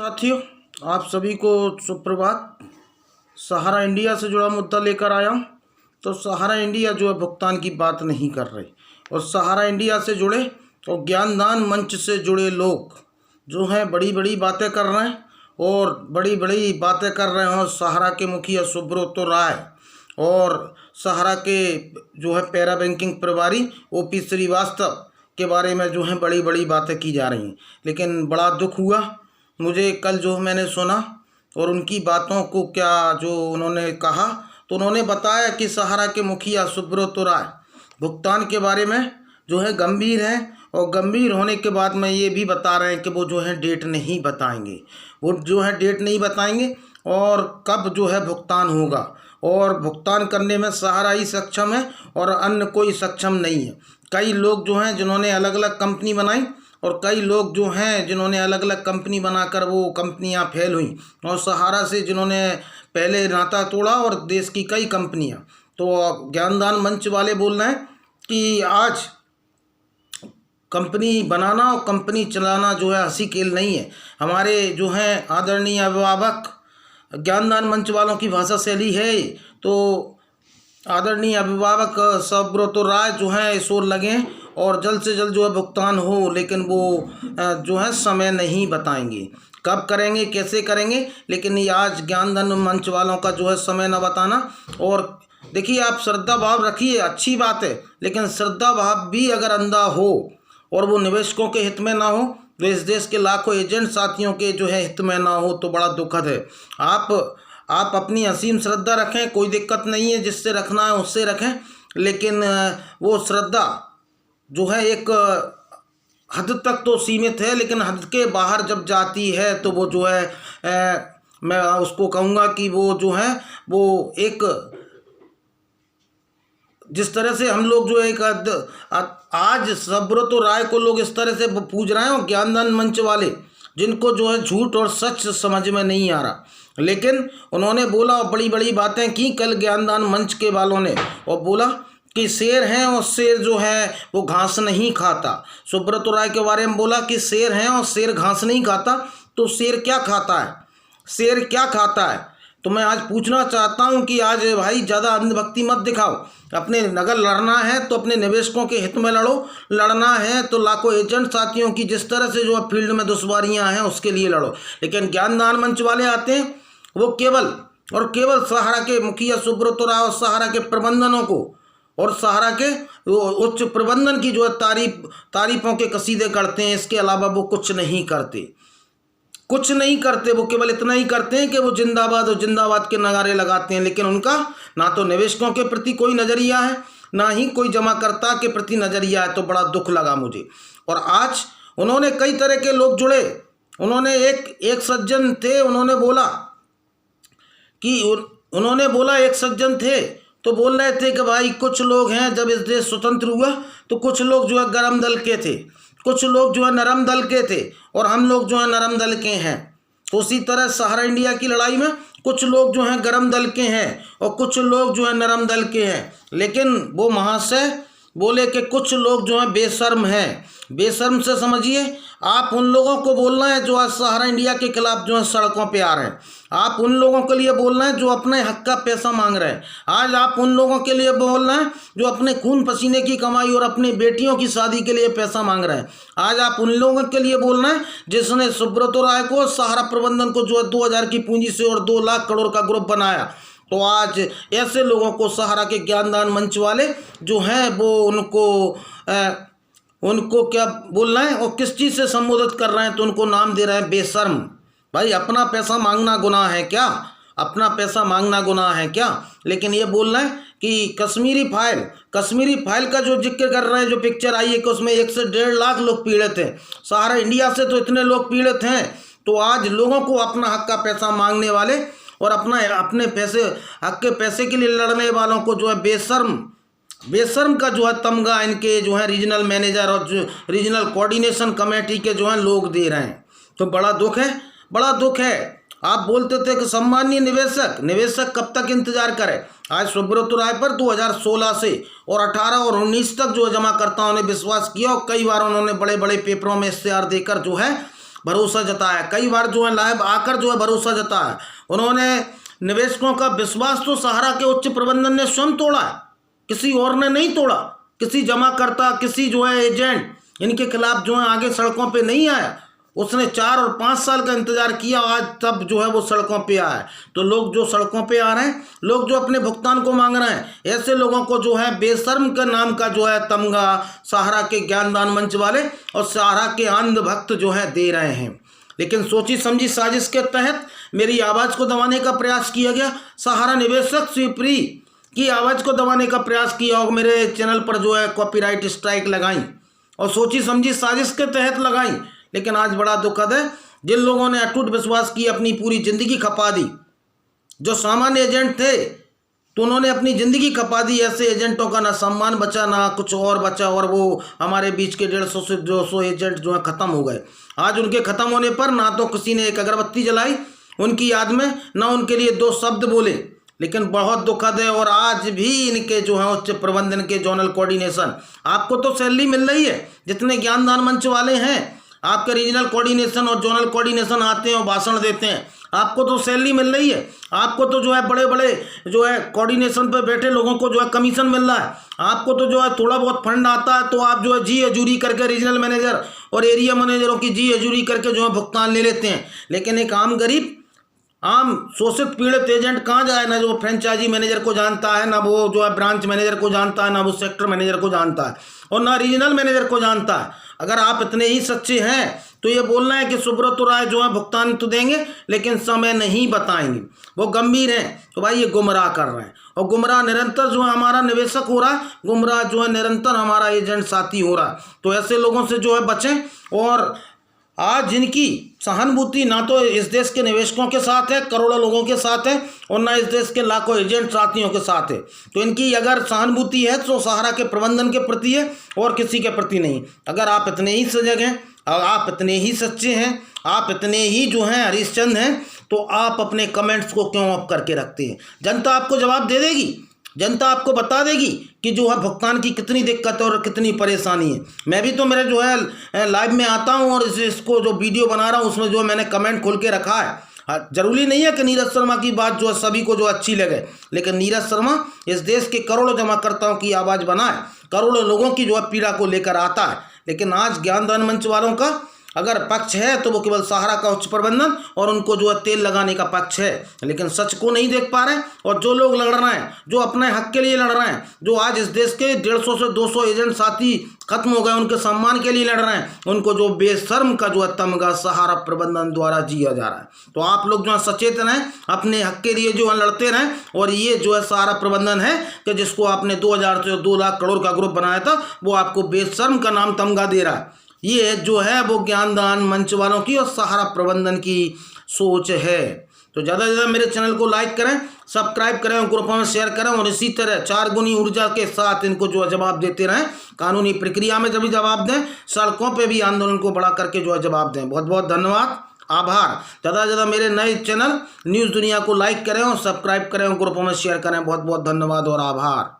साथियों, आप सभी को सुप्रभात। सहारा इंडिया से जुड़ा मुद्दा लेकर आया हूँ। तो सहारा इंडिया जो है भुगतान की बात नहीं कर रही, और सहारा इंडिया से जुड़े और ज्ञानदान मंच से जुड़े लोग जो हैं बड़ी बड़ी बातें कर रहे हैं और बड़ी बड़ी बातें कर रहे हैं। सहारा के मुखिया सुब्रतो राय और सहारा के जो है पैरा बैंकिंग प्रभारी ओपी श्रीवास्तव के बारे में जो है बड़ी बड़ी बातें की जा रही हैं। लेकिन बड़ा दुख हुआ मुझे कल जो मैंने सुना और उनकी बातों को क्या जो उन्होंने कहा, तो उन्होंने बताया कि सहारा के मुखिया सुब्रतो राय भुगतान के बारे में जो है गंभीर हैं, और गंभीर होने के बाद में ये भी बता रहे हैं कि वो जो है डेट नहीं बताएंगे। वो जो है डेट नहीं बताएंगे और कब जो है भुगतान होगा, और भुगतान करने में सहारा ही सक्षम है और अन्य कोई सक्षम नहीं है। कई लोग जो हैं जिन्होंने अलग अलग कंपनी बनाई, और कई लोग जो हैं जिन्होंने अलग अलग कंपनी बनाकर वो कंपनियां फेल हुई, और सहारा से जिन्होंने पहले नाता तोड़ा और देश की कई कंपनियां। तो ज्ञानदान मंच वाले बोल रहे हैं कि आज कंपनी बनाना और कंपनी चलाना जो है हंसी खेल नहीं है। हमारे जो हैं आदरणीय अभिभावक ज्ञानदान मंच वालों की भाषा शैली है, तो आदरणीय अभिभावक सुब्रतो राय जो हैं इस ओर लगे और जल्द से जल्द जो है भुगतान हो, लेकिन वो जो है समय नहीं बताएंगे, कब करेंगे कैसे करेंगे। लेकिन ये आज ज्ञानदान मंच वालों का जो है समय न बताना। और देखिए, आप श्रद्धा भाव रखिए, अच्छी बात है, लेकिन श्रद्धा भाव भी अगर अंधा हो और वो निवेशकों के हित में ना हो, तो इस देश के लाखों एजेंट साथियों के जो है हित में ना हो, तो बड़ा दुखद है। आप अपनी असीम श्रद्धा रखें, कोई दिक्कत नहीं है, जिससे रखना है उससे रखें, लेकिन वो श्रद्धा जो है एक हद तक तो सीमित है, लेकिन हद के बाहर जब जाती है तो वो जो है मैं उसको कहूँगा कि वो जो है वो एक जिस तरह से हम लोग जो एक आज सुब्रतो राय को लोग इस तरह से पूछ रहे हैं, और ज्ञानदान मंच वाले जिनको जो है झूठ और सच समझ में नहीं आ रहा, लेकिन उन्होंने बोला और बड़ी बड़ी बातें की कल ज्ञानदान मंच के वालों ने, और बोला कि शेर हैं और शेर जो है वो घास नहीं खाता। सुब्रतो राय के बारे में बोला कि शेर हैं और शेर घास नहीं खाता, तो शेर क्या खाता है, शेर क्या खाता है। तो मैं आज पूछना चाहता हूं कि आज भाई ज़्यादा अंधभक्ति मत दिखाओ। अपने नगर लड़ना है तो अपने निवेशकों के हित में लड़ो, लड़ना है तो लाखों एजेंट साथियों की जिस तरह से जो है फील्ड में दुश्वारियां हैं उसके लिए लड़ो। लेकिन ज्ञानदान मंच वाले आते हैं, वो केवल और केवल सहारा के मुखिया सुब्रतो राय और सहारा के प्रबंधनों को और सहारा के उच्च प्रबंधन की जो है तारीफों के कसीदे करते हैं। इसके अलावा वो कुछ नहीं करते, कुछ नहीं करते। वो केवल इतना ही करते हैं कि वो जिंदाबाद और जिंदाबाद के नगारे लगाते हैं, लेकिन उनका ना तो निवेशकों के प्रति कोई नज़रिया है, ना ही कोई जमाकर्ता के प्रति नज़रिया है। तो बड़ा दुख लगा मुझे। और आज उन्होंने कई तरह के लोग जुड़े। उन्होंने एक सज्जन थे, उन्होंने बोला एक सज्जन थे तो बोल रहे थे कि भाई कुछ लोग हैं, जब इस देश स्वतंत्र हुआ तो कुछ लोग जो है गर्म दल के थे, कुछ लोग जो है नरम दल के थे, और हम लोग जो है नरम दल के हैं। तो उसी तरह सहारा इंडिया की लड़ाई में कुछ लोग जो हैं गर्म दल के हैं और कुछ लोग जो है नरम दल के हैं। लेकिन वो महाशय बोले कि कुछ लोग जो हैं बेशर्म हैं। बेशर्म से समझिए, आप उन लोगों को बोलना है जो आज सहारा इंडिया के खिलाफ जो है सड़कों पे आ रहे हैं। आप उन लोगों के लिए बोलना है जो अपने हक का पैसा मांग रहे हैं। आज आप उन लोगों के लिए बोलना है जो अपने खून पसीने की कमाई और अपनी बेटियों की शादी के लिए पैसा मांग रहे हैं। आज आप उन लोगों के लिए बोलना है जिसने सुब्रतो राय को, सहारा प्रबंधन को जो है 2000 की पूंजी से और 2 लाख करोड़ का ग्रुप बनाया। तो आज ऐसे लोगों को सहारा के ज्ञानदान मंच वाले जो हैं वो उनको क्या बोल रहे हैं और किस चीज़ से संबोधित कर रहे हैं, तो उनको नाम दे रहे हैं बेशर्म। भाई, अपना पैसा मांगना गुनाह है क्या? अपना पैसा मांगना गुनाह है क्या? लेकिन ये बोल रहे हैं कि कश्मीरी फाइल का जो जिक्र कर रहे हैं, जो पिक्चर आई है कि उसमें 1 से 1.5 लाख लोग पीड़ित हैं। सहारा इंडिया से तो इतने लोग पीड़ित हैं। तो आज लोगों को अपना हक का पैसा मांगने वाले और अपने हक के पैसे के लिए लड़ने वालों को जो है बेशर्म का जो है तमगा इनके जो है रीजनल मैनेजर और जो रीजनल कोऑर्डिनेशन कमेटी के जो है लोग दे रहे हैं। तो बड़ा दुख है, बड़ा दुख है। आप बोलते थे कि सम्मानीय निवेशक कब तक इंतजार करें। आज सुब्रतो राय पर 2016 से और 18 और 19 तक जो जमाकर्ताओं ने विश्वास किया, और कई बार उन्होंने बड़े बड़े पेपरों में इश्तेहार देकर जो है भरोसा जताया, कई बार जो है लाइव आकर जो है भरोसा जताया। उन्होंने निवेशकों का विश्वास तो सहारा के उच्च प्रबंधन ने स्वयं तोड़ा है, किसी और ने नहीं तोड़ा। किसी जमाकर्ता, किसी जो है एजेंट इनके खिलाफ जो है आगे सड़कों पे नहीं आया। उसने 4 और 5 साल का इंतजार किया, आज तब जो है वो सड़कों पे आया है। तो लोग जो सड़कों पे आ रहे हैं, लोग जो अपने भुगतान को मांग रहे हैं, ऐसे लोगों को जो है बेशर्म के नाम का जो है तमगा सहारा के ज्ञानदान मंच वाले और सहारा के अंध भक्त जो है दे रहे हैं। लेकिन सोची समझी साजिश के तहत मेरी आवाज़ को दबाने का प्रयास किया गया। सहारा निवेशक शिवप्री की आवाज़ को दबाने का प्रयास किया और मेरे चैनल पर जो है कॉपीराइट स्ट्राइक लगाई और सोची समझी साजिश के तहत लगाई। लेकिन आज बड़ा दुखद है, जिन लोगों ने अटूट विश्वास की, अपनी पूरी ज़िंदगी खपा दी, जो सामान्य एजेंट थे तो उन्होंने अपनी ज़िंदगी खपा दी। ऐसे एजेंटों का ना सम्मान बचा ना कुछ और बचा, और वो हमारे बीच के 150 से 200 एजेंट जो है ख़त्म हो गए। आज उनके ख़त्म होने पर ना तो किसी ने एक अगरबत्ती जलाई उनकी याद में, ना उनके लिए 2 शब्द बोले। लेकिन बहुत दुखद है, और आज भी इनके जो है उच्च प्रबंधन के जोनल कोऑर्डिनेशन, आपको तो सैलरी मिल रही है, जितने ज्ञानदान मंच वाले हैं आपके रीजनल कोऑर्डिनेशन और जोनल कोऑर्डिनेशन आते हैं और भाषण देते हैं, आपको तो सैलरी मिल रही है। आपको तो जो है बड़े बड़े जो है कोऑर्डिनेशन पे बैठे लोगों को जो है कमीशन मिल रहा है। आपको तो जो है थोड़ा बहुत फंड आता है तो आप जो है जी हजूरी करके रीजनल मैनेजर और एरिया मैनेजरों की जी हजूरी करके जो है भुगतान ले लेते हैं। लेकिन एक आम गरीब, आम शोषित पीड़ित एजेंट कहाँ जाए? ना जो फ्रेंचाइजी मैनेजर को जानता है, ना वो जो है ब्रांच मैनेजर को जानता है, ना वो सेक्टर मैनेजर को जानता है, और ना रीजनल मैनेजर को जानता है। अगर आप इतने ही सच्चे हैं तो ये बोलना है कि सुब्रत राय जो है भुगतान तो देंगे लेकिन समय नहीं बताएंगे, वो गंभीर हैं, तो भाई ये गुमराह कर रहे हैं। और गुमराह निरंतर जो है हमारा निवेशक हो रहा है, गुमराह जो है निरंतर हमारा एजेंट साथी हो रहा है। तो ऐसे लोगों से जो है बचें। और आज जिनकी सहानुभूति ना तो इस देश के निवेशकों के साथ है, करोड़ों लोगों के साथ है, और ना इस देश के लाखों एजेंट साथियों के साथ है, तो इनकी अगर सहानुभूति है तो सहारा के प्रबंधन के प्रति है और किसी के प्रति नहीं। अगर आप इतने ही सजग हैं और आप इतने ही सच्चे हैं, आप इतने ही जो हैं हरिश्चंद हैं, तो आप अपने कमेंट्स को क्यों ऑफ करके रखते हैं? जनता आपको जवाब दे देगी, जनता आपको बता देगी कि जो है भुगतान की कितनी दिक्कत और कितनी परेशानी है। मैं भी तो मेरे जो है लाइव में आता हूं और इसको जो वीडियो बना रहा हूं उसमें जो है मैंने कमेंट खोल के रखा है। जरूरी नहीं है कि नीरज शर्मा की बात जो है सभी को जो अच्छी लगे, लेकिन नीरज शर्मा इस देश के करोड़ों जमाकर्ताओं की आवाज़ बनाए, करोड़ों लोगों की जो है पीड़ा को लेकर आता है। लेकिन आज ज्ञानदान मंच वालों का अगर पक्ष है तो वो केवल सहारा का उच्च प्रबंधन और उनको जो है तेल लगाने का पक्ष है, लेकिन सच को नहीं देख पा रहे। और जो लोग लड़ रहे हैं, जो अपने हक के लिए लड़ रहे हैं, जो आज इस देश के 150 से 200 एजेंट साथी खत्म हो गए, उनके सम्मान के लिए लड़ रहे हैं, उनको जो बेशर्म का जो है तमगा सहारा प्रबंधन द्वारा जिया जा रहा है। तो आप लोग जो है सचेत रहें, अपने हक के लिए जो है लड़ते रहें। और ये जो है सहारा प्रबंधन है कि जिसको आपने 2000 से 2 लाख करोड़ का ग्रुप बनाया था, वो आपको बेशर्म का नाम तमगा दे रहा है। ये जो है वो ज्ञानदान मंच वालों की और सहारा प्रबंधन की सोच है। तो ज़्यादा से ज़्यादा मेरे चैनल को लाइक करें, सब्सक्राइब करें, ग्रुपों में शेयर करें, और इसी तरह 4 गुनी ऊर्जा के साथ इनको जो है जवाब देते रहें। कानूनी प्रक्रिया में जब भी जवाब दें, सड़कों पे भी आंदोलन को बढ़ा करके जो है जवाब दें। बहुत बहुत धन्यवाद, आभार। ज़्यादा से ज़्यादा मेरे नए चैनल न्यूज़ दुनिया को लाइक करें और सब्सक्राइब करें और ग्रुपों में शेयर करें। बहुत बहुत धन्यवाद और आभार।